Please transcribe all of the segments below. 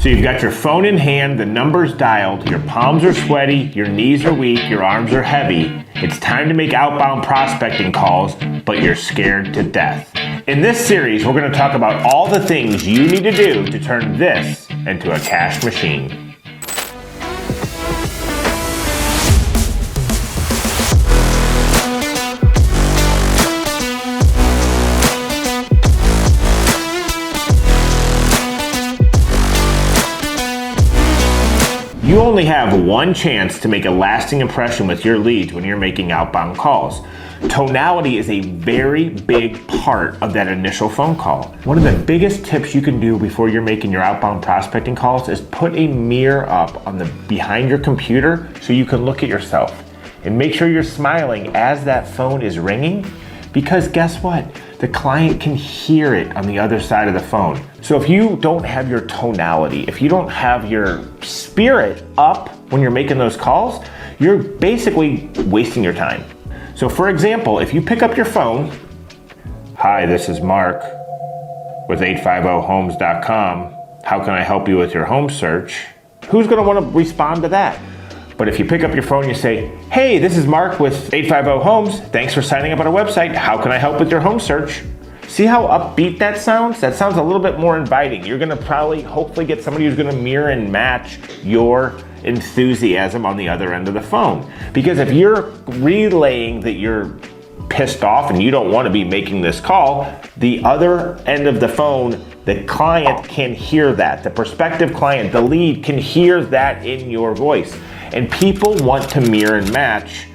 So you've got your phone in hand, the number's dialed, your palms are sweaty, your knees are weak, your arms are heavy. It's time to make outbound prospecting calls, but you're scared to death. In this series, we're going to talk about all the things you need to do to turn this into a cash machine. You only have one chance to make a lasting impression with your leads when you're making outbound calls. Tonality is a very big part of that initial phone call. One of the biggest tips you can do before you're making your outbound prospecting calls is put a mirror up on the behind your computer so you can look at yourself. And make sure you're smiling as that phone is ringing, because guess what? The client can hear it on the other side of the phone. So if you don't have your tonality, if you don't have your spirit up when you're making those calls, you're basically wasting your time. So for example, if you pick up your phone, "Hi, this is Mark with 850homes.com. How can I help you with your home search?" Who's gonna wanna respond to that? But if you pick up your phone, you say, "Hey, this is Mark with 850 Homes. Thanks for signing up on our website. How can I help with your home search?" See how upbeat that sounds? That sounds a little bit more inviting. You're gonna hopefully get somebody who's gonna mirror and match your enthusiasm on the other end of the phone. Because if you're relaying that you're pissed off and you don't wanna be making this call, the other end of the phone, the client can hear that. The prospective client, the lead, can hear that in your voice. And people want to mirror and match.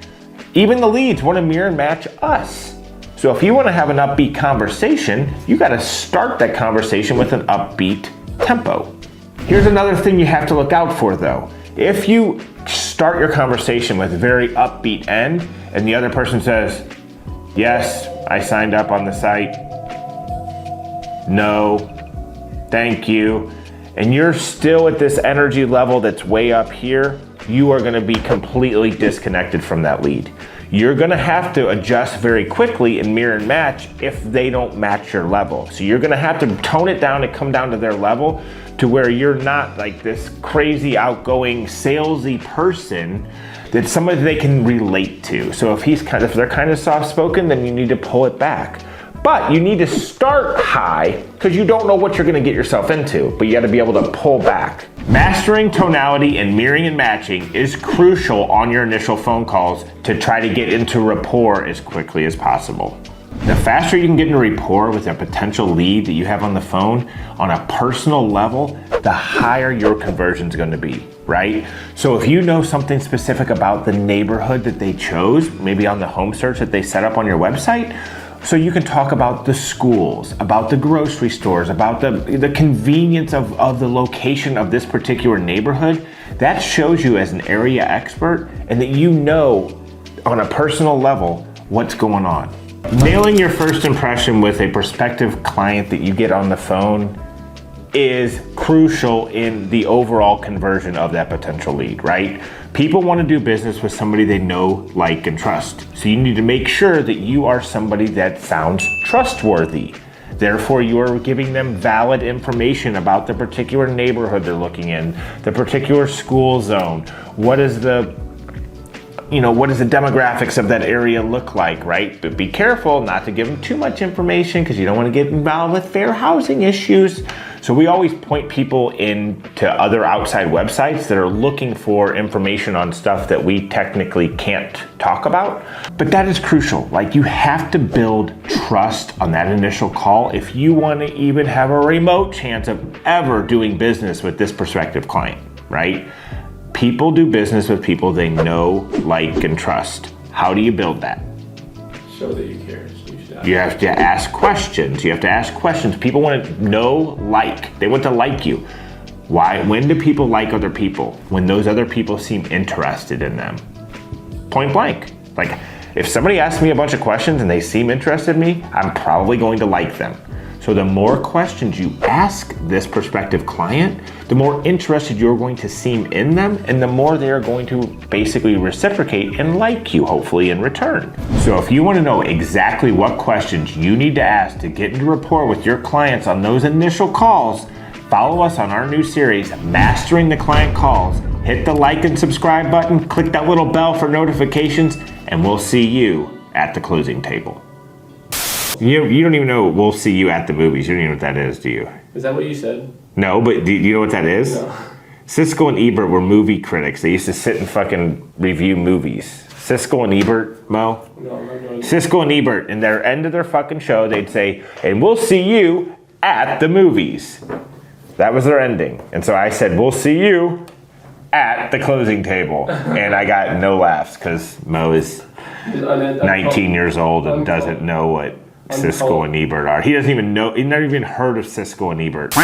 Even the leads want to mirror and match us. So if you want to have an upbeat conversation, you got to start that conversation with an upbeat tempo. Here's another thing you have to look out for though. If you start your conversation with a very upbeat end and the other person says, "Yes, I signed up on the site. No, thank you," and you're still at this energy level that's way up here, you are going to be completely disconnected from that lead. You're going to have to adjust very quickly and mirror and match if they don't match your level. So you're going to have to tone it down and come down to their level to where you're not like this crazy outgoing salesy person that somebody they can relate to. So if if they're kind of soft spoken, then you need to pull it back. But you need to start high because you don't know what you're going to get yourself into, but you got to be able to pull back. Mastering tonality and mirroring and matching is crucial on your initial phone calls to try to get into rapport as quickly as possible. The faster you can get into rapport with a potential lead that you have on the phone on a personal level, the higher your conversion is going to be, right? So if you know something specific about the neighborhood that they chose, maybe on the home search that they set up on your website, so you can talk about the schools, about the grocery stores, about the convenience of the location of this particular neighborhood. That shows you as an area expert and that you know on a personal level what's going on. Nailing your first impression with a prospective client that you get on the phone is crucial in the overall conversion of that potential lead, right? People want to do business with somebody they know, like, and trust. So you need to make sure that you are somebody that sounds trustworthy. Therefore, you are giving them valid information about the particular neighborhood they're looking in, the particular school zone. What is the demographics of that area look like, right? But be careful not to give them too much information because you don't want to get involved with fair housing issues. So we always point people into other outside websites that are looking for information on stuff that we technically can't talk about. But that is crucial. Like, you have to build trust on that initial call if you want to even have a remote chance of ever doing business with this prospective client, right? People do business with people they know, like, and trust. How do you build that? Show that you care. You have to ask questions. People want to know, like. They want to like you. Why? When do people like other people? When those other people seem interested in them. Point blank. Like, if somebody asks me a bunch of questions and they seem interested in me, I'm probably going to like them. So the more questions you ask this prospective client, the more interested you're going to seem in them, and the more they're going to basically reciprocate and like you, hopefully, in return. So if you want to know exactly what questions you need to ask to get into rapport with your clients on those initial calls, follow us on our new series, Mastering the Client Calls. Hit the like and subscribe button, click that little bell for notifications, and we'll see you at the closing table. You don't even know we'll see you at the movies. You don't even know what that is, do you? Is that what you said? No, but do you know what that is? No. Siskel and Ebert were movie critics. They used to sit and fucking review movies. Siskel and Ebert, Mo? No, I'm not doing it. Siskel and Ebert, in their end of their fucking show, they'd say, and we'll see you at the movies. That was their ending. And so I said, we'll see you at the closing table. And I got no laughs because Mo is 19 years old and doesn't know what Siskel and Ebert are. He doesn't even know, he's never even heard of Siskel and Ebert.